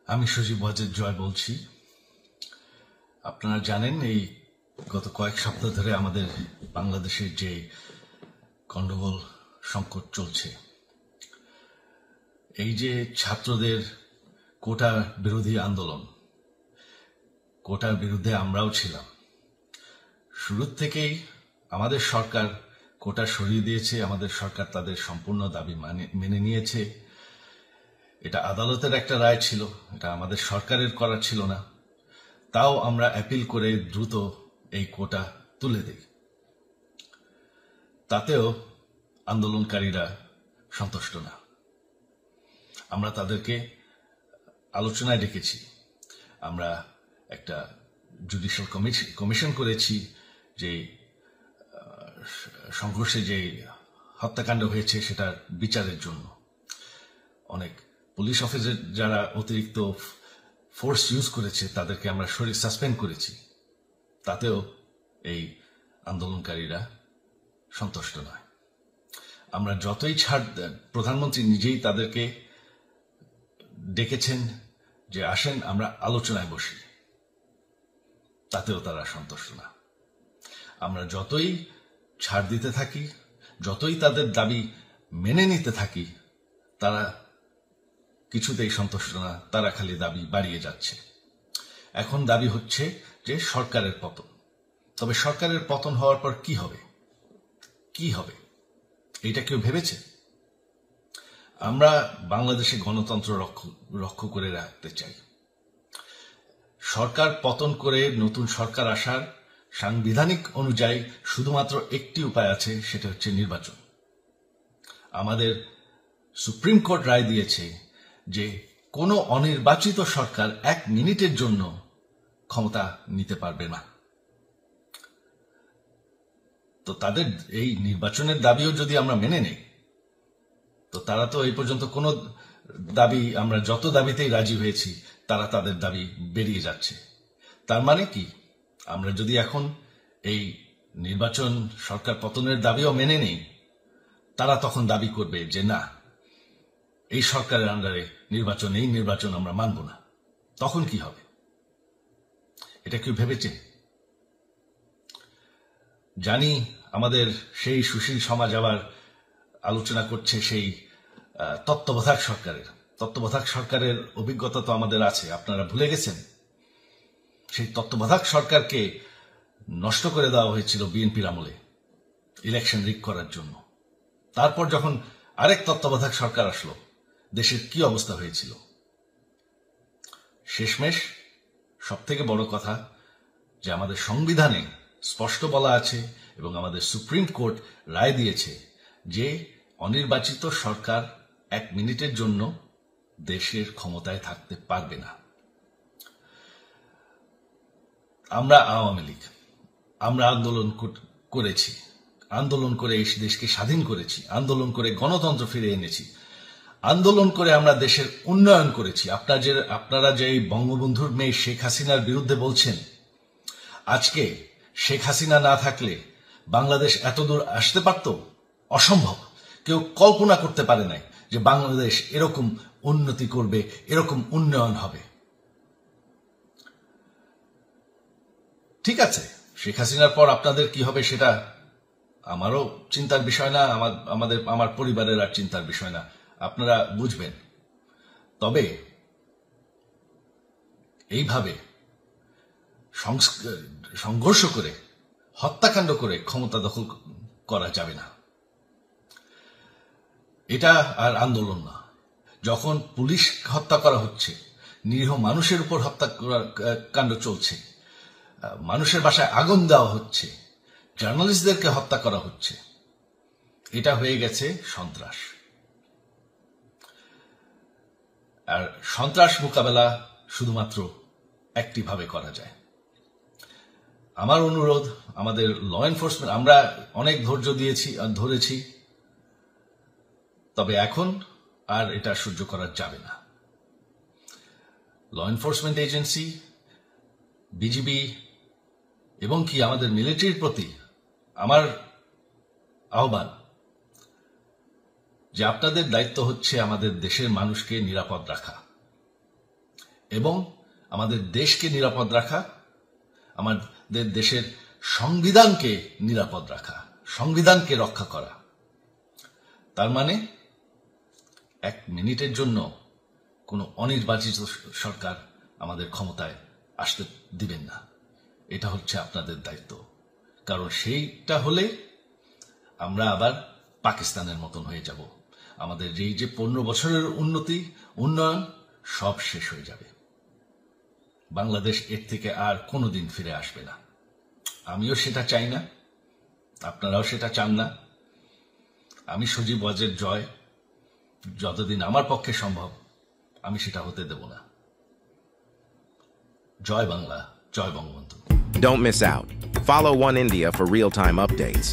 আমি সজীব ওয়াজেদ জয় বলছি। আপনারা জানেন এই গত কয়েক সপ্তাহ ধরে আমাদের বাংলাদেশের যে গন্ডগোল সংকট চলছে, এই যে ছাত্রদের কোটা বিরোধী আন্দোলন, কোটার বিরুদ্ধে আমরাও ছিলাম। শুরু থেকেই আমাদের সরকার কোটা সরিয়ে দিয়েছে, আমাদের সরকার তাদের সম্পূর্ণ দাবি মেনে নিয়েছে। এটা আদালতের একটা রায় ছিল, এটা আমাদের সরকারের করা ছিল না। তাও আমরা অ্যাপিল করে দ্রুত এই কোটা তুলে দিই। তাতেও আন্দোলনকারীরা সন্তুষ্ট না। আমরা তাদেরকে আলোচনায় ডেকেছি, আমরা একটা জুডিশিয়াল কমিশন করেছি, যে সংঘর্ষে যে হত্যাকাণ্ড হয়েছে সেটার বিচারের জন্য। অনেক পুলিশ অফিসার যারা অতিরিক্ত ফোর্স ইউজ করেছে তাদেরকে আমরা সাসপেন্ড করেছি। তাতেও এই আন্দোলনকারীরা সন্তুষ্ট নয়। আমরা যতই ছাড়, প্রধানমন্ত্রী নিজেই তাদেরকে ডেকেছেন যে আসেন আমরা আলোচনায় বসি, তাতেও তারা সন্তুষ্ট না। আমরা যতই ছাড় দিতে থাকি, যতই তাদের দাবি মেনে নিতে থাকি, তারা কিছুতেই সন্তুষ্ট না, তারা খালি দাবি বাড়িয়ে যাচ্ছে। এখন দাবি হচ্ছে যে সরকারের পতন। তবে সরকারের পতন হওয়ার পর কি হবে, কি হবে এটা কেউ ভেবেছে? আমরা বাংলাদেশে গণতন্ত্র রক্ষা করে রাখতে চাই। সরকার পতন করে নতুন সরকার আসার সাংবিধানিক অনুযায়ী শুধুমাত্র একটি উপায় আছে, সেটা হচ্ছে নির্বাচন। আমাদের সুপ্রিম কোর্ট রায় দিয়েছে যে কোনো অনির্বাচিত সরকার 1 মিনিটের জন্য ক্ষমতা নিতে পারবে না। তো তাদের এই নির্বাচনের দাবিও যদি আমরা মেনে নেই, তো তারা তো এই পর্যন্ত কোনো দাবি, আমরা যত দাবিতেই রাজি হয়েছি তারা তাদের দাবি বেরিয়ে যাচ্ছে। তার মানে কি, আমরা যদি এখন এই নির্বাচন সরকার পতনের দাবিও মেনে নেই, তারা তখন দাবি করবে যে না, এই সরকারের আন্ডারে এই নির্বাচন আমরা মানব না। তখন কি হবে এটা কেউ ভেবেছে? জানি আমাদের সেই সুশীল সমাজ আবার আলোচনা করছে সেই তত্ত্বাবধায়ক সরকারের অভিজ্ঞতা তো আমাদের আছে। আপনারা ভুলে গেছেন সেই তত্ত্বাবধায়ক সরকারকে নষ্ট করে দেওয়া হয়েছিল বিএনপির আমলে ইলেকশন রিগ করার জন্য। তারপর যখন আরেক তত্ত্বাবধায়ক সরকার আসলো, দেশের কি অবস্থা হয়েছিল। শেষমেশ সবথেকে বড় কথা যে আমাদের সংবিধানে স্পষ্ট বলা আছে এবং আমাদের সুপ্রিম কোর্ট রায় দিয়েছে যে অনির্বাচিত সরকার 1 মিনিটের জন্য দেশের ক্ষমতায় থাকতে পারবে না। আমরা আওয়ামী লীগ, আমরা আন্দোলন করেছি, আন্দোলন করে এই দেশকে স্বাধীন করেছি, আন্দোলন করে গণতন্ত্র ফিরে এনেছি, আন্দোলন করে আমরা দেশের উন্নয়ন করেছি। আপনারা যে বঙ্গবন্ধুর মেয়ে শেখ হাসিনার বিরুদ্ধে বলছেন, আজকে শেখ হাসিনা না থাকলে বাংলাদেশ এতদূর আসতে পারত? অসম্ভব। কেউ কল্পনা করতে পারে নাই যে বাংলাদেশ এরকম উন্নতি করবে, এরকম উন্নয়ন হবে। ঠিক আছে, শেখ হাসিনার পর আপনাদের কি হবে সেটা আমারও চিন্তার বিষয় না, আমার পরিবারের আর চিন্তার বিষয় না, আপনারা বুঝবেন। তবে এইভাবে সংঘর্ষ করে, হত্যাকাণ্ড করে ক্ষমতা দখল করা যাবে না। এটা আর আন্দোলন না। যখন পুলিশ হত্যা করা হচ্ছে, নিরীহ মানুষের উপর হত্যাকাণ্ড চলছে, মানুষের বাসায় আগুন দেওয়া হচ্ছে, জার্নালিস্টদেরকে হত্যা করা হচ্ছে, এটা হয়ে গেছে সন্ত্রাস। আর সন্ত্রাস মোকাবেলা শুধুমাত্র একটি ভাবে করা যায়। আমার অনুরোধ, আমাদের ল এনফোর্সমেন্ট, আমরা অনেক ধৈর্য ধরেছি, তবে এখন আর এটা সহ্য করা যাবে না। ল এনফোর্সমেন্ট এজেন্সি, বিজিবি এবং কি আমাদের মিলিটারির প্রতি আমার আহ্বান যে আপনাদের দায়িত্ব হচ্ছে আমাদের দেশের মানুষকে নিরাপদ রাখা। এবং আমাদের দেশকে নিরাপদ রাখা, আমাদের দেশের সংবিধানকে নিরাপদ রাখা, সংবিধানকে রক্ষা করা। তার মানে 1 মিনিটের জন্য কোনো অনির্বাচিত সরকার আমাদের ক্ষমতায় আসতে দিবেন না। এটা হচ্ছে আপনাদের দায়িত্ব, কারণ সেইটা হলে আমরা আবার পাকিস্তানের মতন হয়ে যাব। আমাদের এই যে 15 বছরের উন্নয়ন সব শেষ হয়ে যাবে। বাংলাদেশ এর থেকে আর কোনোদিন ফিরে আসবে না। আমিও সেটা চাই না, আপনারাও সেটা চান না। আমি সজীব ওয়াজের জয় যতদিন আমার পক্ষে সম্ভব আমি সেটা হতে দেব না। জয় বাংলা, জয় Bangabandhu. Don't miss out. Follow One India for real-time updates.